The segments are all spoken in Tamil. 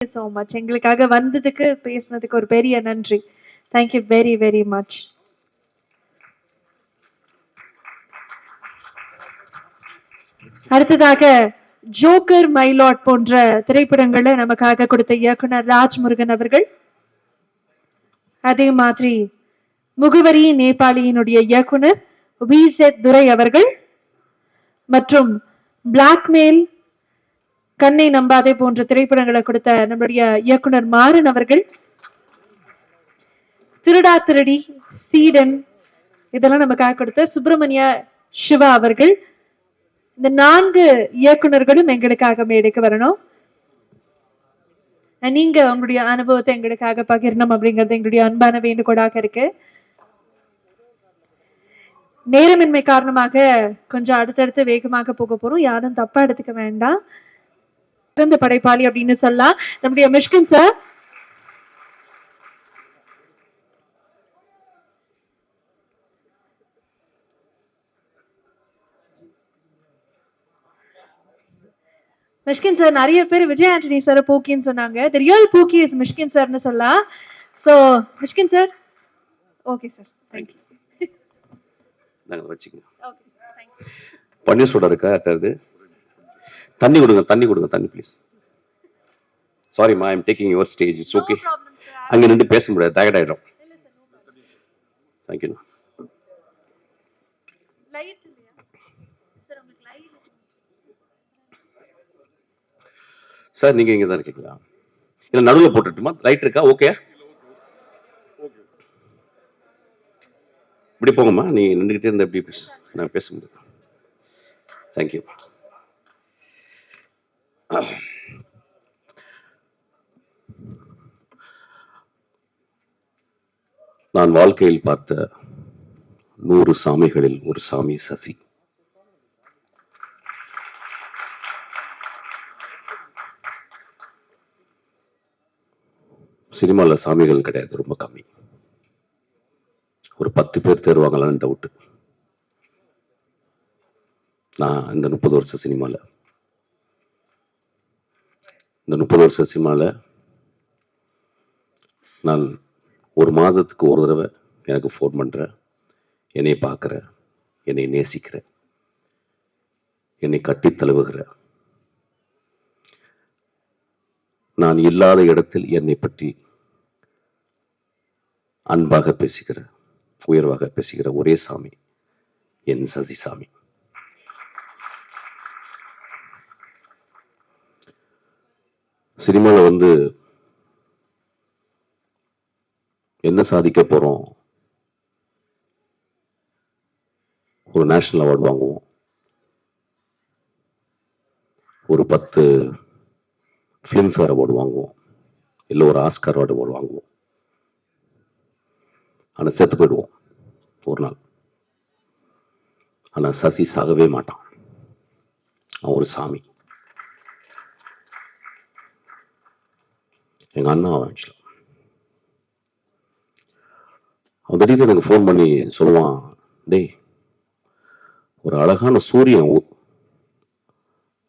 so much. எங்களுக்காக வந்ததுக்கு பேசினதுக்கு ஒரு பெரிய நன்றி. Thank you very very much. அடுத்ததாக ஜோக்கர் மைலாட் போன்ற திரைப்படங்களை நமக்காக கொடுத்த இயக்குனர் ராஜ்முருகன் அவர்கள், அதே மாதிரி முகவரி நேபாளியினுடைய இயக்குனர் விசெட் துரை அவர்கள் மற்றும் பிளாக்மெயில், கண்ணை நம்பாதே போன்ற திரைப்படங்களை கொடுத்த நம்முடைய இயக்குனர் மாறன் அவர்கள், திருடா திருடி, சீடன் இதெல்லாம் நமக்காக கொடுத்த சுப்பிரமணிய சிவா அவர்கள், இந்த 4 இயக்குனர்களும் எங்களுக்காக மேடைக்கு வரணும். நீங்க உங்களுடைய அனுபவத்தை எங்களுக்காக பகிரணும் அப்படிங்கிறது எங்களுடைய அன்பான வேண்டுகோளாக இருக்கு. நேரமின்மை காரணமாக கொஞ்சம் அடுத்தடுத்து வேகமாக போக போறோம். யாரும் தப்பா எடுத்துக்க வேண்டாம். சிறந்த படைப்பாளி அப்படின்னு சொல்லலாம் நம்முடைய மிஷ்கின் சார். மிஷ்கின் சார் நிறைய பேர் விஜய் ஆண்டனி சார் பூக்கின்னு சொன்னாங்க. தி ரியல் பூக்கி இஸ் மிஷ்கின் சார்னு சொல்லலாம். So Mysskin sir, okay sir, thank you. நாங்கள் வச்சுக்கோங்க. பன்னீர் சோடா இருக்கா? அது தண்ணி கொடுங்க, தண்ணி கொடுங்க, தண்ணி ப்ளீஸ். சாரிம்மா, I am taking your stage. It's okay. அங்கே நின்று பேச முடியாது, டயர்ட் ஆகிடும். தேங்க்யூ. சார் நீங்கள் இங்கே தான் இருக்கீங்களா? இல்லை நடுவில் போட்டுட்டுமா? லைட் இருக்கா? ஓகே, இப்படி போங்கம்மா. நீ நின்றுக்கிட்டே இருந்த எப்படி நான் பேச முடியாது. தேங்க்யூ. நான் வாழ்க்கையில் பார்த்த 100 சாமிகளில் ஒரு சாமி சசி. சினிமாவில் சாமிகள் கிடையாது, ரொம்ப கம்மி. ஒரு 10 பேர் தேர்வாங்களான்னு டவுட்டு. நான் இந்த 30 வருஷ சினிமாவில் நான் ஒரு மாதத்துக்கு ஒரு தடவை எனக்கு ஃபோன் பண்ணுற, என்னை பார்க்குற, என்னை நேசிக்கிற, என்னை கட்டி தழுவுகிற, நான் இல்லாத இடத்தில் என்னை பற்றி அன்பாக பேசுகிற, உயர்வாக பேசுகிற ஒரே சாமி என் சசி சாமி. சினிமாவில் என்ன சாதிக்க போறோம்? ஒரு நேஷனல் அவார்டு வாங்குவோம், ஒரு 10 ஃபிலிம்ஃபேர் அவார்டு வாங்குவோம், இல்லை ஒரு ஆஸ்கார் அவார்டு வாங்குவோம். ஆனால் செத்து போயிடுவோம் ஒரு நாள். ஆனால் சசி சாகவே மாட்டான். அவன் ஒரு சாமி. எங்கள் அண்ணா அவன் ஆக்சுவலாக. அவன் திடீர்னு எனக்கு ஃபோன் பண்ணி சொல்லுவான், டேய் ஒரு அழகான சூரியன்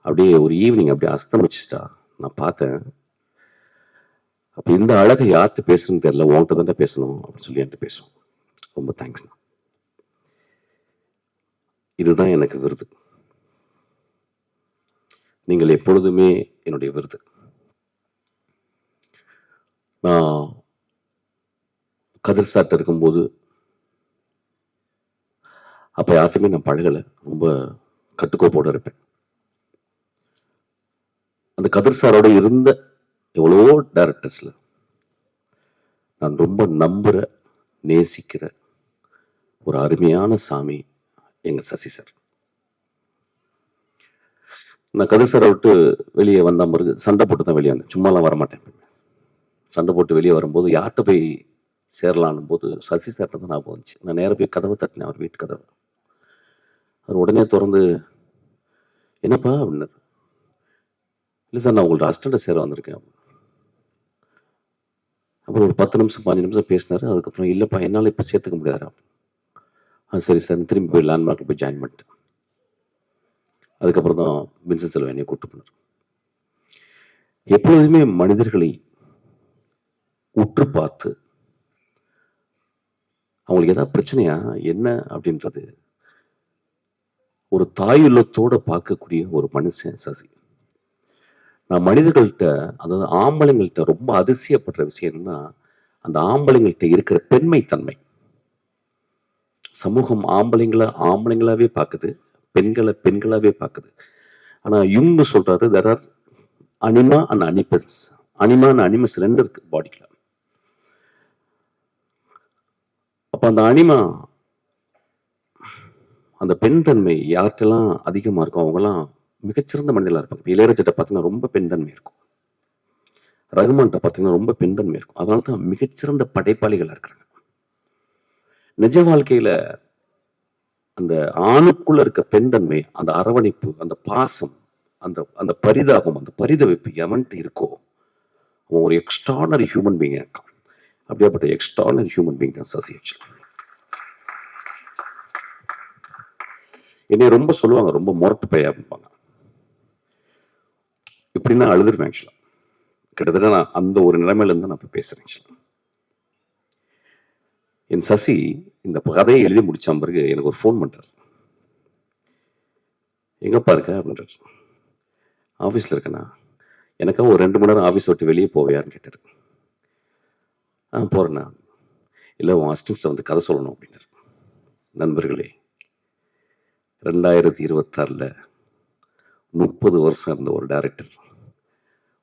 அப்படியே ஒரு ஈவினிங் அப்படியே அஸ்தமிச்சிட்டா நான் பார்த்தேன். அப்போ இந்த அழகை யார்கிட்ட பேசுறதுன்னு தெரியல, உன்கிட்ட தான் பேசணும் அப்படின்னு சொல்லி என்கிட்ட பேசுவோம். ரொம்ப தேங்க்ஸ்ண்ணா. இதுதான் எனக்கு விருது. நீங்கள் எப்பொழுதுமே என்னுடைய விருது. நான் கதிர் சார்ட்ட இருக்கும்போது அப்போ யார்ட்டுமே நான் பழகலை, ரொம்ப கட்டுக்கோப்போடு இருப்பேன். அந்த கதிர் சாரோட இருந்த எவ்வளவோ டைரக்டர்ஸில் நான் ரொம்ப நம்புகிற, நேசிக்கிற ஒரு அருமையான சாமி எங்கள் சசி சார். நான் கதிர் சாரை விட்டு வெளியே வந்த பிறகு சண்டை போட்டு தான் வெளியே வந்தேன். சும்மாலாம் வரமாட்டேன். சண்டை போட்டு வெளியே வரும்போது யார்கிட்ட போய் சேரலான்னும் போது சசி சார்ட்ட தான் ஞாபகம் வந்துச்சு. நான் நேராக போய் கதவை தட்டினேன், அவர் வீட்டு கதவை. அவர் உடனே திறந்து, என்னப்பா அப்படின்னாரு. இல்லை சார், நான் உங்கள்ட்ட அசிஸ்டண்ட்டை சேர வந்திருக்கேன். அப்புறம் ஒரு 10 நிமிஷம் 15 நிமிஷம் பேசினாரு. அதுக்கப்புறம் இல்லைப்பா என்னால் இப்போ சேர்த்துக்க முடியாது. சரி சார், திரும்பி போய் லேண்ட்மார்க்கில் போய் ஜாயின் பண்ணிட்டேன். அதுக்கப்புறம் தான் வின்சென்ட் செல்வா என்னை கூப்பிட்டு போனார். எப்பொழுதுமே மனிதர்களை உற்று பார்த்து அவங்களுக்கு ஏதாவது பிரச்சனையா என்ன அப்படின்றது ஒரு தாயுள்ளத்தோட பார்க்கக்கூடிய ஒரு மனுஷன் சசி. நான் மனிதர்கள்ட்ட, அதாவது ஆம்பளைங்கள்ட்ட ரொம்ப அதிசயப்படுற விஷயம் என்னன்னா, அந்த ஆம்பளைங்கள்ட்ட இருக்கிற பெண்மைத்தன்மை. சமூகம் ஆம்பளைங்களாவே பார்க்குது, பெண்களை பெண்களாவே பார்க்குது. ஆனா இவங்க சொல்றாரு there are anima and animals. Anima and animals ரெண்டு இருக்கு பாடிக்குள்ள. அப்ப அந்த அனிமா, அந்த பெண் தன்மை யார்கிட்டலாம் அதிகமா இருக்கும் அவங்கலாம் மிகச்சிறந்த மனிதர்களா இருப்பாங்க. இப்போ இளையராஜா பார்த்தீங்கன்னா ரொம்ப பெண் தன்மை இருக்கும், ரகுமான்கிட்ட பார்த்தீங்கன்னா ரொம்ப பெண் தன்மை இருக்கும். அதனால தான் மிகச்சிறந்த படைப்பாளிகளா இருக்கிறாங்க. நிஜ வாழ்க்கையில அந்த ஆணுக்குள்ள இருக்க பெண் தன்மை, அந்த அரவணைப்பு, அந்த பாசம், அந்த அந்த பரிதாபம், அந்த பரிதவிப்பு எவன்ட்டு இருக்கோ அவன் ஒரு எக்ஸ்ட்ரானரி ஹியூமன் பீயிங் இருக்கான். அப்படியாப்பட்ட எக்ஸ்ட்ரானரி ஹியூமன் பீயிங் தான் சசி. என்னை ரொம்ப சொல்லுவாங்க, ரொம்ப முரட்டு பைய அப்படிப்பாங்க. இப்படின்னா அழுதுருவேன் ஆக்சுவலா. கிட்டத்தட்ட நான் அந்த ஒரு நிலைமையில இருந்து நான் இப்ப பேசுறேன் ஆக்சுவலா. என் சசி இந்த கதையை எழுதி முடிச்ச பிறகு எனக்கு ஒரு ஃபோன் பண்றாரு. எங்கப்பா இருக்க அப்படின்றாரு. ஆஃபீஸில் இருக்கேண்ணா. எனக்காக ஒரு 2 மணி நேரம் ஆஃபீஸ் விட்டு வெளியே போவையான்னு கேட்டார். போகிறேண்ணா. இல்லை உன் அசிஸ்டன்ஸை வந்து கதை சொல்லணும் அப்படின்னாரு. நண்பர்களே, 2026 30 வருஷம் இருந்த ஒரு டைரக்டர்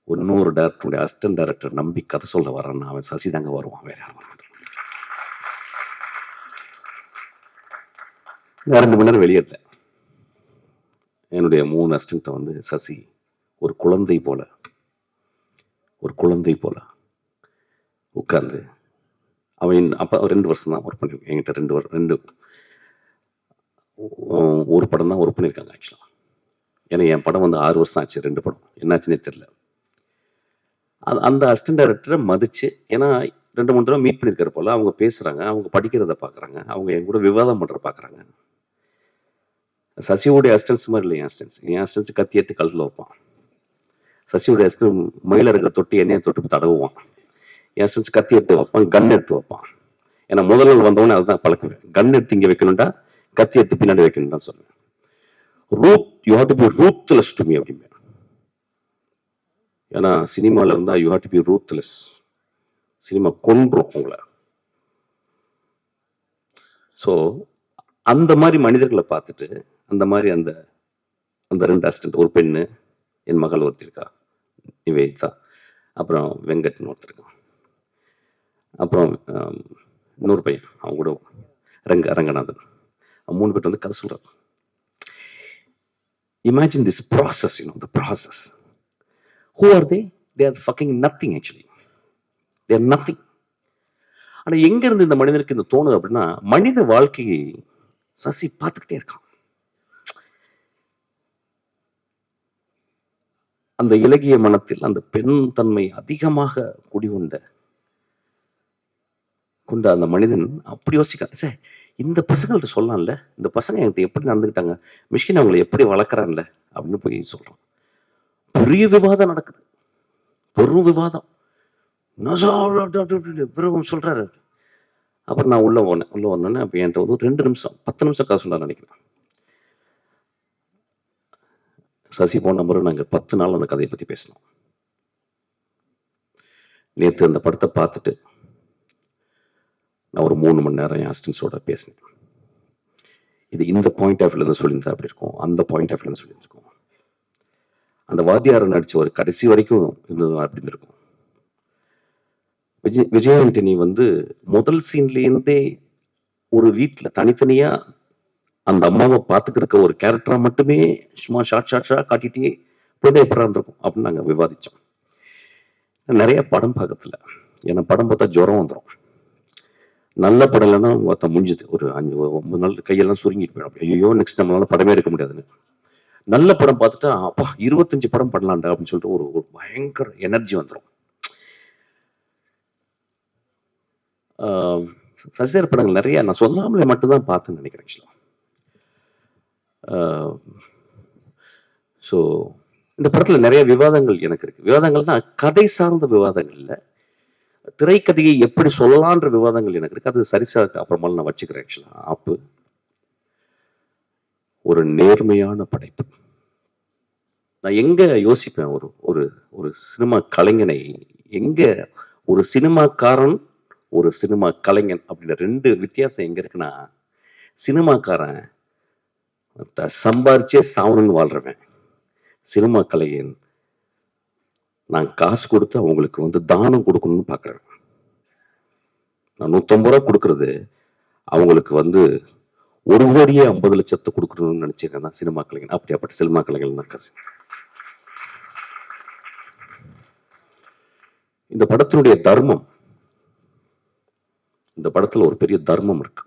இன்னொரு டைரக்டருடைய அசிஸ்டன்ட் டைரக்டர் நம்பி கதை சொல்ல வரான்னா அவன் சசி தாங்க வருவான், வேற யாரும் வர மாட்டான். 2 மணி நேரம் வெளியே இருந்தேன். என்னுடைய 3 அசிஸ்டண்ட்டை வந்து சசி ஒரு குழந்தை போல உட்கார்ந்து, அவன் அப்போ 2 வருஷம் தான் ஒர்க் பண்ணிருக்கேன் என்கிட்ட. ஒரு படம் தான் ஒர்க் பண்ணியிருக்காங்க ஆக்சுவலாக. ஏன்னா என் படம் வந்து 6 வருஷம் ஆச்சு. 2 படம் என்னாச்சுன்னே தெரியல. அந்த அசிஸ்டன்ட் டைரக்டரை மதிச்சு, ஏன்னா 2-3 தடவை மீட் பண்ணியிருக்கிற போல அவங்க பேசுகிறாங்க, அவங்க படிக்கிறத பார்க்குறாங்க, அவங்க என் கூட விவாதம் பண்ணுற பார்க்குறாங்க. சசியோடைய அசிஸ்டன்ஸ் மாதிரி இல்லை என் அசிஸ்டன்ஸ் கத்தி ஏற்று கழுத்தில் வைப்பான். சசியோடைய அசிஸ்டன்ட் மயில இருக்கிற தொட்டி எண்ணெயை தொட்டு தடவுவான். என் அசிஸ்டன்ஸ் கத்தி எடுத்து வைப்பான், கன் எடுத்து வைப்பான். ஏன்னா முதல் நாள் வந்தவொடனே அதுதான் பழக்குவேன். கன் எடுத்து இங்கே வைக்கணும்டா, கத்தி எடுத்து பின்னாடி வைக்கணும் தான் சொல்லுவேன். You have to be ruthless to me அப்படிமே. ஏன்னா சினிமாவில் இருந்தால் you have to be ruthless. Cinema கொன்றும் உங்களை. ஸோ அந்த மாதிரி மனிதர்களை பார்த்துட்டு, அந்த மாதிரி அந்த 2 அசிஸ்டன்ட், ஒரு பெண்ணு, என் மகள் ஒருத்தர் இருக்கா நிவேதிதா, அப்புறம் வெங்கட்னு ஒருத்தர் இருக்கான், அப்புறம் இன்னொரு பையன் அவன் கூட ரங்கநாதன், 3 பேர் வந்து கதை சொல்றாரு. Imagine this process, the process. Who are they? They are fucking nothing actually. They are nothing. ஆனா எங்க இருந்து இந்த மனிதனுக்கு இந்த தோணுது அப்படின்னா, மனித வாழ்க்கையை சசி பார்த்துக்கிட்டே இருக்கான். அந்த இலகிய மனத்தில் அந்த பெண் தன்மை அதிகமாக குடிகொண்ட அந்த மனிதன் அப்படி யோசிக்கிறான், சார் இந்த பசங்கள்ட்ட சொல்லலாம்ல, இந்த பசங்க என்கிட்ட எப்படி நடந்துக்கிட்டாங்க, மிஷ்கின் அவங்களை எப்படி வளர்க்குறான்ல அப்படின்னு போய் சொல்றான். பெரிய விவாதம் நடக்குது, பெரும் விவாதம். சொல்றாரு. அப்புறம் நான் உள்ள வந்தோன்னே அப்போ என்கிட்ட வந்து 2 நிமிஷம் 10 நிமிஷம் கதை சொன்னார் நினைக்கிறேன். சசி போன நம்பர் நாங்கள் 10 நாள் அந்த கதையை பற்றி பேசினோம். நேற்று அந்த படத்தை பார்த்துட்டு நான் ஒரு 3 மணி நேரம் என் அசிஸ்டன்ஸோட பேசினேன். இது இந்த பாயிண்ட் ஆஃப் வியூலேருந்து சொல்லியிருந்தா அப்படி இருக்கும், அந்த பாயிண்ட் ஆஃப் வியூலேருந்து சொல்லியிருந்திருக்கும். அந்த வாத்தியாரை நடிச்ச ஒரு கடைசி வரைக்கும் இருந்தது அப்படி இருந்திருக்கும். விஜய் ஆண்டனி வந்து முதல் சீன்லேருந்தே ஒரு வீட்டில் தனித்தனியா அந்த அம்மாவை பார்த்துக்கிற ஒரு கேரக்டரா மட்டுமே சும்மா ஷார்ட் காட்டிட்டே போய் எப்படா இருந்திருக்கும் அப்படின்னு நாங்கள் விவாதித்தோம். நிறைய படம் பார்க்கறதில்ல, ஏன்னா படம் பார்த்தா ஜுரம் வந்துடும். நல்ல படம் இல்லைன்னா ஒருத்த முடிஞ்சுது, ஒரு 5-9 நாள் கையெல்லாம் சுருங்கிட்டு போயிடும். ஐயோ நெக்ஸ்ட் நம்மளால படமே எடுக்க முடியாதுன்னு. நல்ல படம் பார்த்துட்டா அப்பா 25 படம் பண்ணலான்டா அப்படின்னு சொல்லிட்டு ஒரு பயங்கர எனர்ஜி வந்துடும். சசிசார் படங்கள் நிறைய நான் சொல்லாமலே மட்டும்தான் பார்த்தேன்னு நினைக்கிறேன் ஆக்சுவலாக. ஸோ இந்த படத்துல நிறைய விவாதங்கள் எனக்கு இருக்கு. விவாதங்கள்னா கதை சார்ந்த விவாதங்கள் இல்ல, திரைக்கதையை எப்படி சொல்லலான்ற விவாதங்கள் எனக்கு இருக்கு. அது சரிசா அப்புறமா நான் வச்சுக்கிறேன். ஆக்சுவலா ஆப்பு ஒரு நேர்மையான படைப்பு. நான் எங்க யோசிப்பேன், ஒரு ஒரு ஒரு சினிமா கலைஞனை எங்க, ஒரு சினிமாக்காரன் ஒரு சினிமா கலைஞன் அப்படின்ற ரெண்டு வித்தியாசம் எங்க இருக்குன்னா, சினிமாக்காரன் சம்பாரிச்சே சாவணும்னு வாழ்றவன். சினிமா கலைஞன் நான் காசு கொடுத்து அவங்களுக்கு வந்து தானம் கொடுக்கணும்னு பார்க்குறேன். நான் 150 ரூபா கொடுக்கறது அவங்களுக்கு வந்து 1,50,00,000 கொடுக்கணும்னு நினைச்சிருக்கேன் தான் சினிமா கலைஞன். அப்படியாப்பட்ட சினிமா கலைஞன் தான் காசு. இந்த படத்தினுடைய தர்மம், இந்த படத்துல ஒரு பெரிய தர்மம் இருக்கு.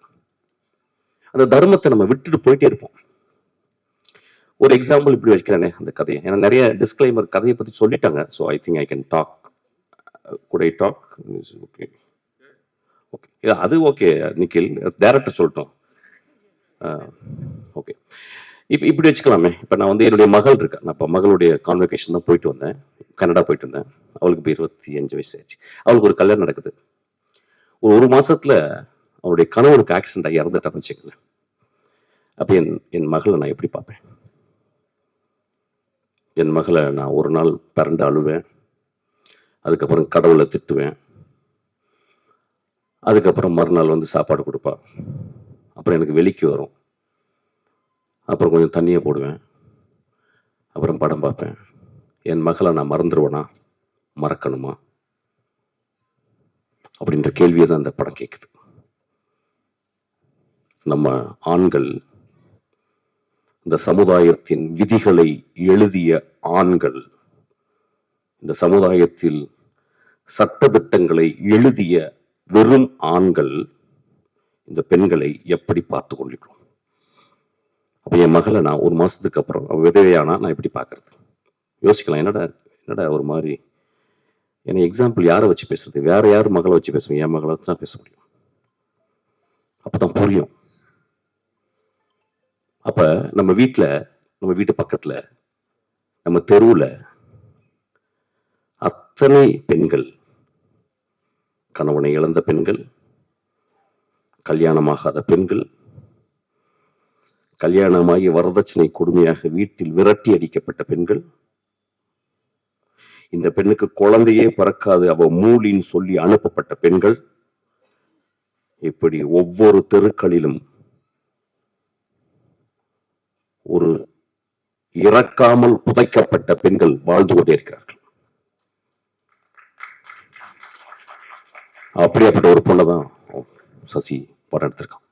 அந்த தர்மத்தை நம்ம விட்டுட்டு போயிட்டே இருப்போம். ஒரு எக்ஸாம்பிள் இப்படி வச்சுக்கிறேனே அந்த கதையை, ஏன்னா நிறைய டிஸ்க்ளைமர் கதையை பத்தி சொல்லிட்டாங்க. So I think I can talk. Could I talk? Okay okay, அது ஓகே நிக்கில், டேரக்டர் சொல்லட்டும். ஓகே, இப்போ இப்படி வச்சுக்கலாமே. இப்போ நான் வந்து என்னுடைய மகள் இருக்கேன். நான் இப்போ மகளுடைய கான்வெகேஷன் தான் போயிட்டு வந்தேன், கனடா போயிட்டு வந்தேன். அவளுக்கு இப்போ 25 வயசு ஆச்சு. அவளுக்கு ஒரு கல்யாணம் நடக்குது. ஒரு மாசத்துல அவருடைய கணவனுக்கு ஆக்சிடென்ட் ஆகி இறந்துட்டான்னு வச்சுக்கோங்களேன். அப்போ என் மகளை நான் எப்படி பார்ப்பேன்? என் மகளை நான் ஒரு நாள் பிறண்டு அழுவேன், அதுக்கப்புறம் கடவுளை திட்டுவேன், அதுக்கப்புறம் மறுநாள் வந்து சாப்பாடு கொடுப்பா, அப்புறம் எனக்கு வெளிக்கு வரும், அப்புறம் கொஞ்சம் தண்ணியை போடுவேன், அப்புறம் படம் பார்ப்பேன். என் மகளை நான் மறந்துடுவேனா, மறக்கணுமா அப்படின்ற கேள்வியை தான் அந்த படம் கேட்குது. நம்ம ஆண்கள், இந்த சமுதாயத்தின் விதிகளை எழுதிய ஆண்கள், இந்த சமுதாயத்தில் சட்டதிட்டங்களை எழுதிய வெறும் ஆண்கள் இந்த பெண்களை எப்படி பார்த்து கொள்கிறோம்? அப்ப என் மகளை நான் ஒரு மாசத்துக்கு அப்புறம் விதவையானா நான் எப்படி பார்க்கறது? யோசிக்கலாம். என்னடா ஒரு மாதிரி, ஏன்னா எக்ஸாம்பிள் யாரை வச்சு பேசுறது? வேற யார் மகளை வச்சு பேசுவேன்? என் மகளை தான் பேச முடியும். அப்பதான் புரியும். அப்ப நம்ம வீட்டுல, நம்ம வீட்டு பக்கத்துல, நம்ம தெருவுல அத்தனை பெண்கள், கணவனை இழந்த பெண்கள், கல்யாணமாகாத பெண்கள், கல்யாணமாகி வரதட்சணை கொடுமையாக வீட்டில் விரட்டி அடிக்கப்பட்ட பெண்கள், இந்த பெண்ணுக்கு குழந்தையே பிறக்காது அவ மூலின்னு சொல்லி அனுப்பப்பட்ட பெண்கள், இப்படி ஒவ்வொரு தெருக்களிலும் ஒரு இறக்காமல் புதைக்கப்பட்ட பெண்கள் வாழ்ந்து கொண்டே இருக்கிறார்கள். அப்படியாப்பட்ட ஒரு பொண்ணதான் சசி படம் எடுத்திருக்கான்.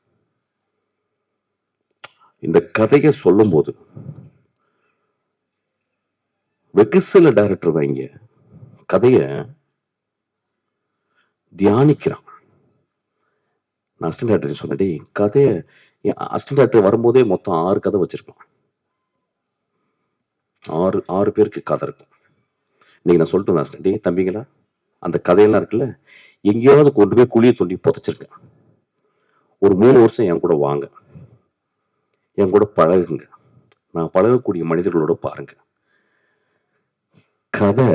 இந்த கதையை சொல்லும் போது வெகு சில டைரக்டர் தான் இங்க கதைய தியானிக்கிறான். நான் அசிஸ்டன்ட் டைரக்டர் சொன்னேன், கதையை அசிஸ்டன்ட் டைரக்டர் வரும்போதே மொத்தம் 6 கதை வச்சிருப்பான். 6 பேருக்கு கதை இருக்கும். இன்னைக்கு நான் சொல்லிட்டு வந்தேன், தம்பிங்களா, அந்த கதையெல்லாம் இருக்குல்ல, எங்கேயாவது கொண்டு போய் குழியை தோண்டி புதைச்சிருக்கேன். ஒரு 3 வருஷம் என் கூட வாங்க, என் கூட பழகுங்க, நான் பழகக்கூடிய மனிதர்களோட பாருங்க. கதை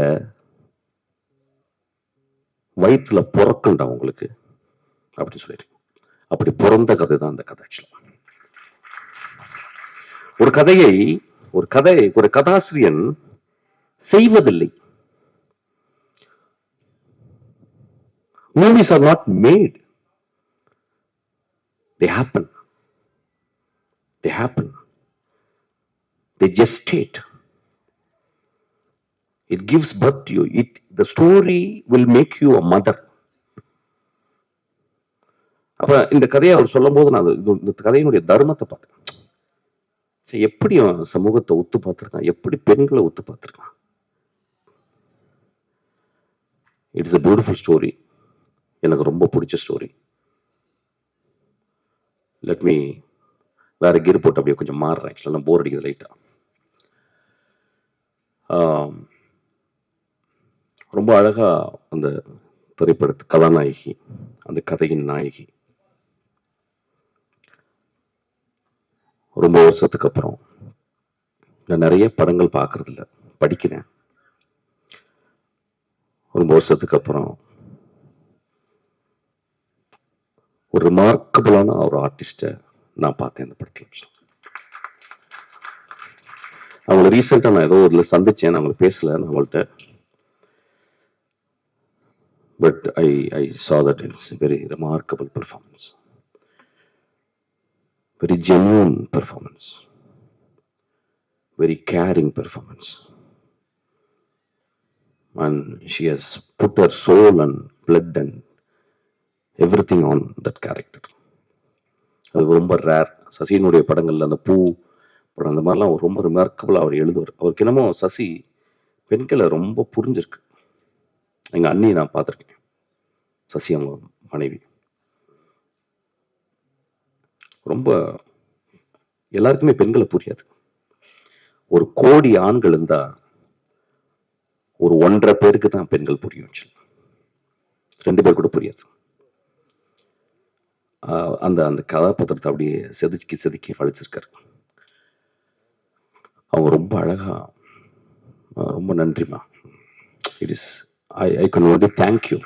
வயிற்றுல பிறக்குண்டா உங்களுக்கு அப்படின்னு சொல்லிட்டு, அப்படி பிறந்த கதை தான் அந்த கதை. ஆக்சுவலா ஒரு கதாசிரியன் செய்வதில்லை. Movies are not made. They happen. They gestate. It gives birth to you. The story will make you a mother. அப்ப இந்த கதையை அவர் சொல்லும் போது நான் இந்த கதையினுடைய தர்மத்தை பார்த்தேன். எப்படி சமூகத்தை ஒத்து பார்த்திருக்கான், எப்படி பெண்களை ஒத்து பார்த்திருக்கான். It's a beautiful story. எனக்கு ரொம்ப பிடிச்ச ஸ்டோரி. லெட் மீ வேற கீர் போட்டு அப்படியே கொஞ்சம் மாறுறேன். ஆக்சுவலாக போர் அடிக்குது லைட்டா. ரொம்ப அழகா அந்த திரைப்படத்து கதாநாயகி, அந்த கதையின் நாயகி, ரொம்ப வருஷத்துக்கு அப்புறம் நான் நிறைய படங்கள் பார்க்கறது இல்லை, படிக்கிறேன். ரொம்ப வருஷத்துக்கு அப்புறம் ஒரு ரிமார்க்கபிளான ஒரு ஆர்டிஸ்டை நான் பார்த்தேன் இந்த படத்தில். அவங்கள ரீசெண்டாக நான் ஏதோ ஒரு சந்திச்சேன், அவங்களை பேசல நான் அவங்கள்ட்ட. But I saw that it's a very remarkable performance, very genuine performance, very caring performance, and she has put her soul and blood and everything on that character. அது ரொம்ப ரேர். சசியினுடைய படங்கள்ல அந்த பூ படம் அந்த மாதிரிலாம் ரொம்ப ரிமார்க்கபிளாக அவர் எழுதுவார். அவருக்கு என்னமோ சசி பெண்களை ரொம்ப புரிஞ்சிருக்கு. எங்கள் அண்ணியை நான் பார்த்துருக்கேன், சசி அவங்க மனைவி. ரொம்ப எல்லாருக்குமே பெண்களை புரியாது. ஒரு கோடி ஆண்கள் இருந்தா ஒரு 1.5 பேருக்கு தான் பெண்கள் புரியும். 2 பேர் கூட புரியாது. அந்த அந்த கதாபாத்திரத்தை அப்படியே செதுக்கி செதுக்கி வளைச்சிருக்காரு. அவங்க ரொம்ப அழகா, ரொம்ப நன்றிமா. It is I can only thank you.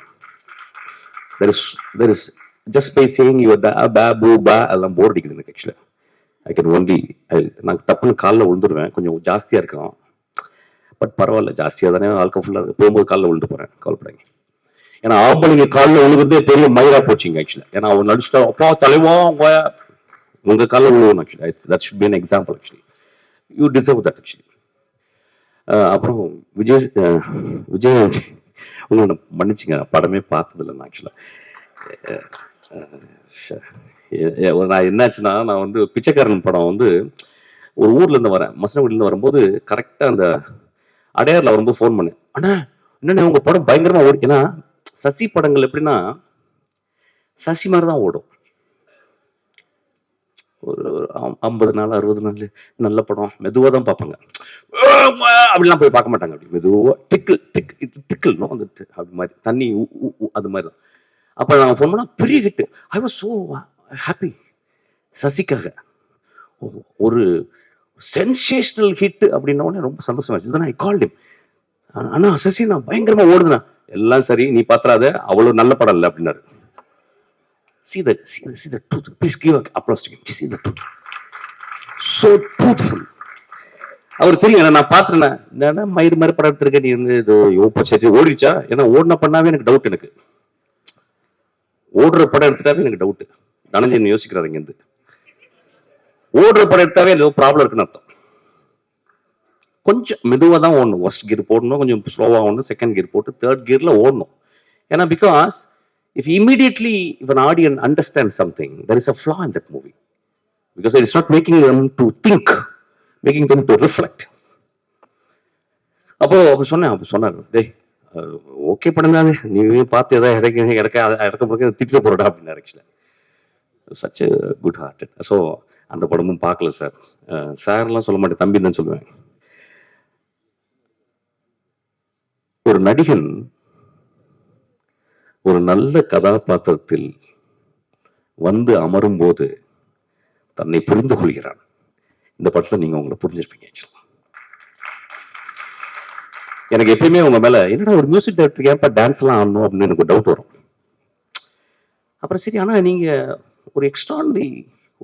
there is just by saying you அதெல்லாம் போர் அடிக்குது எனக்கு. ஆக்சுவலாக ஐ கேன் ஒன்லி நான் டப்புன்னு காலில் விழுந்துருவேன். கொஞ்சம் ஜாஸ்தியாக இருக்கும், பட் பரவாயில்ல, ஜாஸ்தியாக தானே வாழ்க்கை ஃபுல்லாக இருக்கு. போகும்போது காலில் விழுந்து போகிறேன், கவலைப்படாங்க. ஏன்னா ஆம்பளைங்க காலில் விழுகிறதே பெரிய மயிரா போச்சுங்க ஆக்சுவலாக. ஏன்னா அவங்க நடிச்சுட்டா அப்பா தலைவா உங்க காலில் விழுவணும். Actually that should be an example. Actually you deserve that. Actually அப்புறம் விஜய் உங்களை மன்னிச்சுங்க, படமே பார்த்ததில்லை நான். ஆக்சுவலாக நான் என்னாச்சுன்னா, நான் வந்து பிச்சைக்காரன் படம் வந்து ஒரு ஊர்லேருந்து வரேன், மசனகுடியிலேருந்து வரும்போது கரெக்டாக அந்த அடையாரில் வரும்போது ஃபோன் பண்ணேன். அண்ணா என்னென்ன உங்கள் படம் பயங்கரமாக ஓடி. ஏன்னா சசி படங்கள் எப்படின்னா சசி மாதிரி தான் ஓடும். ஒரு 50 நாள் 60 நாள் நல்ல படம் மெதுவாக தான் பார்ப்பாங்க. அப்படிலாம் போய் பார்க்க மாட்டாங்க. அப்படி மெதுவாக திக்கல்னும் அந்த அப்படி மாதிரி தண்ணி அது மாதிரி தான். அப்போ நாங்கள் ஃபோன் பண்ணால் பெரிய hit. I was so happy. சசிக்காக ஒரு சென்சேஷனல் ஹிட் அப்படின்னோடனே ரொம்ப சந்தோஷமாச்சு. இதுதான் ஐ கால்ட் ஹிம். அண்ணா சசி நான் பயங்கரமாக ஓடுதுண்ணா. எல்லாம் சரி, நீ பாத்துறாத, அவ்வளோ நல்ல படம் இல்லை அப்படின்னாரு. See the truth. Please give applause to him. See the truth. So truthful. அவர் தெரியும் நான் பாத்துறேன். மயிறு மாதிரி படம் எடுத்திருக்க நீ வந்து இது சரி ஓடிச்சா? ஏன்னா ஓடின பண்ணாவே எனக்கு டவுட். எனக்கு ஓடுற படம் எடுத்துட்டாவே எனக்கு டவுட். தனஞ்சன் யோசிக்கிறாரு இங்க இருந்து. ஓடுற படம் எடுத்தாவே ஏதோ ப்ராப்ளம் இருக்குன்னு அர்த்தம். கொஞ்சம் மெதுவாக தான் ஓடணும். ஃபர்ஸ்ட் கியர் போடணும், கொஞ்சம் ஸ்லோவாக ஓடணும், செகண்ட் கியர் போட்டு தேர்ட் கியர்ல ஓடணும். ஏன்னா because if immediately if an audience understands something, there is a flaw in that movie, because it is not making them to think, making them to reflect. அப்போ சொன்னார், டேய் ஓகே படம் தான், நீ பார்த்து ஏதாவது இறக்க போக திட்டு போறடா அப்படின்னாரு. ஆக்சுவலாக சச் குட் ஹார்ட்டட். ஸோ அந்த படமும் பார்க்கல சார். சார்லாம் சொல்ல மாட்டேன், தம்பி தான் சொல்லுவேன். ஒரு நடிகன் ஒரு நல்ல கதாபாத்திரத்தில் வந்து அமரும் போது தன்னை புரிந்து கொள்கிறான். இந்த படத்துல நீங்க உங்களை புரிஞ்சிருப்பீங்க. எனக்கு எப்பயுமே உங்க மேல என்னடா ஒரு மியூசிக் டைரக்டர் ஏன்ப்பா டான்ஸ் எல்லாம் ஆடணும் அப்படின்னு எனக்கு டவுட் வரும். அப்புறம் சரி, ஆனா நீங்க ஒரு எக்ஸ்ட்ரானரி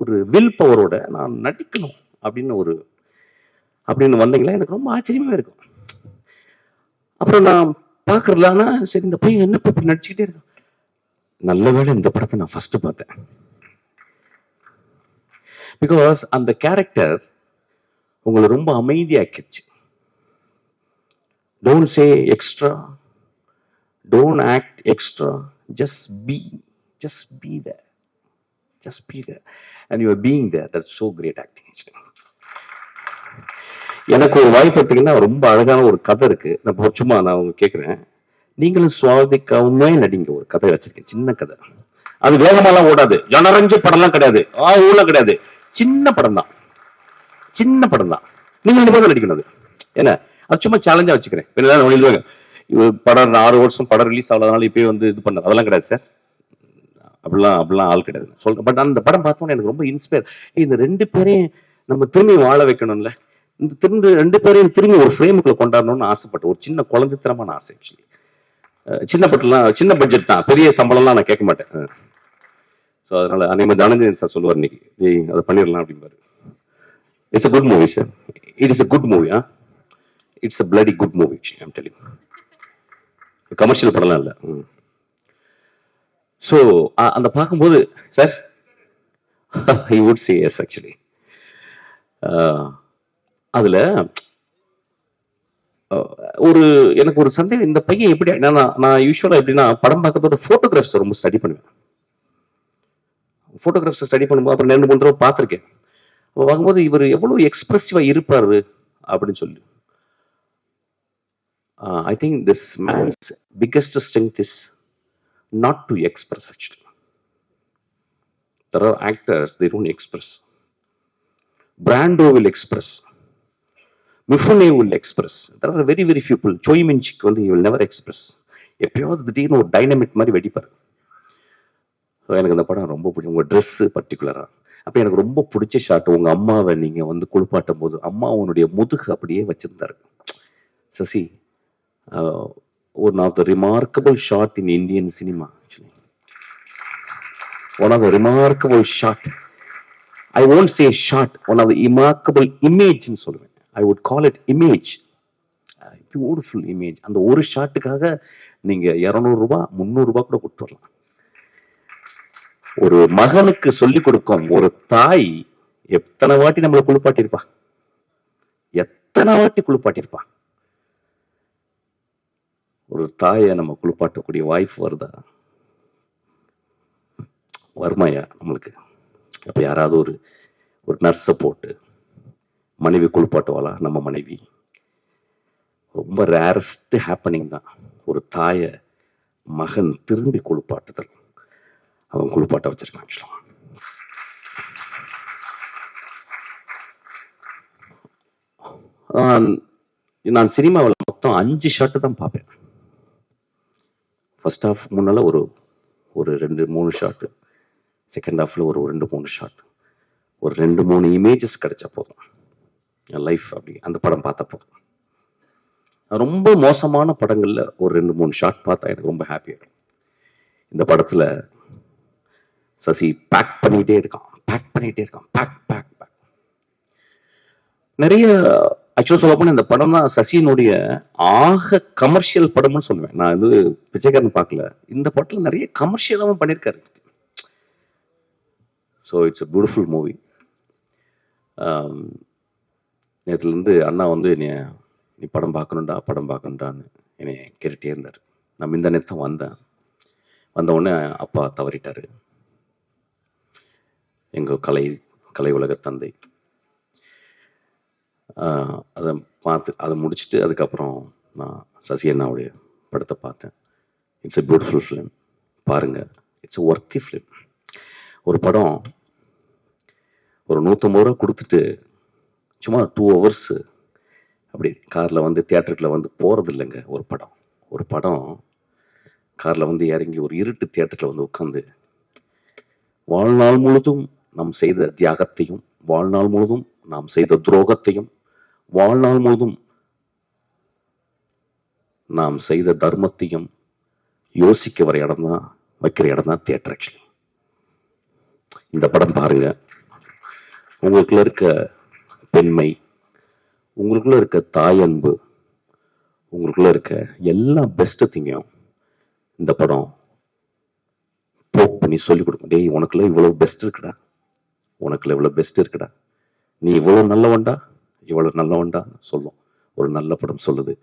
ஒரு வில் பவரோட நான் நடிக்கணும் அப்படின்னு வந்தீங்களா, எனக்கு ரொம்ப ஆச்சரியமா இருக்கும். அப்புறம் நான் பார்க்கறதுல, ஆனா சரி இந்த பையன் என்ன இப்படி நடிச்சுக்கிட்டே இருக்கான். நல்ல வேளை இந்த படத்தை நான் ஃபர்ஸ்ட் பார்த்தேன். பிகாஸ் அந்த கேரக்டர் உங்களை ரொம்ப அமைதியாக்கிடுச்சு. Don't say extra, don't act extra, just be there, just be there and you are being there. That's so great acting. எனக்கு ஒரு வாய்ப்பு பார்த்தீங்கன்னா ரொம்ப அழகான ஒரு கதை இருக்கு. நான் சும்மா நான் கேட்குறேன், நீங்களும் சுவாதிக்காம நடிங்க. ஒரு கதை வச்சிருக்கேன், சின்ன கதை. அது வேகமாலாம் ஓடாது, ஜனரஞ்ச படம்லாம் கிடையாது, ஊர்லாம் கிடையாது, சின்ன படம் தான். நீங்க 2 பேரும் நடிக்கணும். அது ஏன்னா அது சும்மா சேலஞ்சா வச்சுக்கிறேன். படம் 6 வருஷம் படம் ரிலீஸ் ஆகலனால இப்பயே வந்து இது பண்ண அதெல்லாம் கிடையாது சார். அப்படிலாம் ஆள் கிடையாது சொல்றேன். பட் அந்த படம் பார்த்தோன்னே எனக்கு ரொம்ப இன்ஸ்பயர். இந்த 2 பேரையும் நம்ம திரும்பி வாழ வைக்கணும்ல. திரும்ப 2 பேரையும் திரும்பி ஒரு ஃப்ரேமுக்குள்ள கொண்டாடணும்னு ஆசைப்பட்டேன். ஒரு சின்ன குழந்தைத்தனமான ஆசை ஆக்சுவலி. சின்ன பட்ஜெட் தான், பெரிய சம்பளம்லாம் நான் கேட்க மாட்டேன். ஸோ அதனால அன்னைக்கு தனஞ்சயன் சார் சொல்லுவார், இன்னைக்கு அதை பண்ணிடலாம் அப்படிம்பாரு. It's a good movie sir. It is a good movie. It's a bloody good movie actually. I'm telling. Commercial படம்லாம் இல்லை. ஸோ அந்த பார்க்கும்போது sir I would say yes actually. அதுல எனக்கு ஒரு சந்தேகம், இந்த பையன் எப்படி, நான் யூஸ்வலா எப்படின்னா படம் பார்க்கறதோட போட்டோகிராஃப்ஸ் ரொம்ப ஸ்டடி பண்ணுவேன். போட்டோகிராஃப்ஸ் ஸ்டடி பண்ணும்போது அப்புறம் 2-3 தடவை பார்த்துருக்கேன். பார்க்கும்போது இவர் எவ்வளவு எக்ஸ்பிரசிவா இருப்பாரு அப்படின்னு சொல்லி. I think this man's biggest strength is not to express actually. There are actors, they don't express. Brando will express. Mifune will express. There are very very few people. Choi Min-sik வந்து he will never express. எப்பயாவது திடீர்னு ஒரு டைனமிக் மாதிரி வெடிப்பார். ஸோ எனக்கு அந்த படம் ரொம்ப பிடிக்கும். உங்கள் ட்ரெஸ்ஸு பர்டிகுலராக அப்போ எனக்கு ரொம்ப பிடிச்ச ஷாட், உங்கள் அம்மாவை நீங்கள் வந்து குளிப்பாட்டும் போது அம்மா உன்னுடைய முதுகு அப்படியே வச்சிருந்தாரு Sasi. one of the remarkable shot in Indian cinema actually. One of the remarkable shot. I won't say shot. One of the remarkable image in சொல்லுவேன். I would call it image. Beautiful image. அந்த ஒரு ஷாட்டுக்காக நீங்க 200 ரூபாய் 300 ரூபாய் கூட கொடுத்து வரலாம். ஒரு மகனுக்கு சொல்லிக் கொடுக்கும் ஒரு தாய் எத்தனை வாட்டி நம்மளை குளிப்பாட்டியிருப்பா, எத்தனை வாட்டி குளிப்பாட்டியிருப்பா. ஒரு தாயை நம்ம குளிப்பாட்டக்கூடிய வாய்ப்பு வருதா? வருமாயா நம்மளுக்கு? அப்ப யாராவது ஒரு நர்ஸை போட்டு மனைவி குளிப்பாட்டுவாளா? நம்ம மனைவி ரொம்ப ரேரஸ்ட் ஹேப்பனிங் தான். ஒரு தாயை மகன் திரும்பி குளிப்பாட்டுதல், அவன் குளிப்பாட்ட வச்சிருக்கான். ஆக்சுவலா நான் சினிமாவில் மொத்தம் 5 ஷாட்டு தான் பார்ப்பேன். ஃபர்ஸ்ட் ஹாஃப் முன்னால ஒரு 2-3 ஷாட்டு, செகண்ட் ஹாஃப்ல ஒரு 2-3 ஷாட், ஒரு 2-3 இமேஜஸ் கிடைச்சா போதும் என் லைஃப். அப்படி அந்த படம் பார்த்தா போதும். ரொம்ப மோசமான படங்கள்ல ஒரு 2-3 ஷாட் பார்த்தா எனக்கு ரொம்ப ஹாப்பியா இருக்கும். இந்த படத்துல சசி பேக் பண்ணிட்டே இருக்கான். பேக் நிறைய ஆக்சுவலாக சொல்ல போனா இந்த படம் தான் சசியினுடைய ஆக கமர்ஷியல் படம்னு சொல்லுவேன். நான் வந்து பிச்சைக்காரன் பார்க்கல, இந்த படத்துல நிறைய கமர்ஷியலாகவும் பண்ணியிருக்காரு. So it's a beautiful movie. நேற்றுலேருந்து அண்ணா வந்து நீ படம் பார்க்கணுண்டான்னு என்னை கேட்டுகிட்டே இருந்தார். நான் இந்த நேரத்தை வந்தவுடனே அப்பா தவறிட்டார். எங்கள் கலை உலக தந்தை. அதை முடிச்சுட்டு அதுக்கப்புறம் நான் சசி அண்ணாவுடைய படத்தை பார்த்தேன். It's a beautiful film. பாருங்கள், இட்ஸ் எ ஒர்த்தி ஃபிலிம். ஒரு படம் ஒரு 150 ரூபா கொடுத்துட்டு சும்மா 2 hours அப்படி காரில் வந்து தியேட்டருக்குள்ள வந்து போகிறது இல்லைங்க. ஒரு படம் காரில் வந்து இறங்கி ஒரு இருட்டு தியேட்டரில் வந்து உட்காந்து வாழ்நாள் முழுதும் நாம் செய்த தியாகத்தையும், வாழ்நாள் முழுதும் நாம் செய்த துரோகத்தையும், வாழ்நாள் முழுதும் நாம் செய்த தர்மத்தையும் யோசிக்க வைக்கிற இடம் தான் தியேட்டர். ஆக்சுவலி இந்த படம் பாருங்க. உங்களுக்குள்ள இருக்க பெண்மை, உங்களுக்குள்ள இருக்க தாயன்பு, உங்களுக்குள்ள இருக்க எல்லா பெஸ்ட் திங்கையும் இந்த படம் போக் பண்ணி சொல்லிக் கொடுக்கும். டேய், உனக்குள்ள இவ்வளவு பெஸ்ட் இருக்குடா, உனக்குள்ள இவ்வளவு பெஸ்ட் இருக்குடா, நீ இவ்வளவு நல்லவன்டா சொல்லும். ஒரு நல்ல படம் சொல்லுது.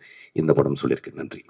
இந்த படம் சொல்லியிருக்கு. நன்றி.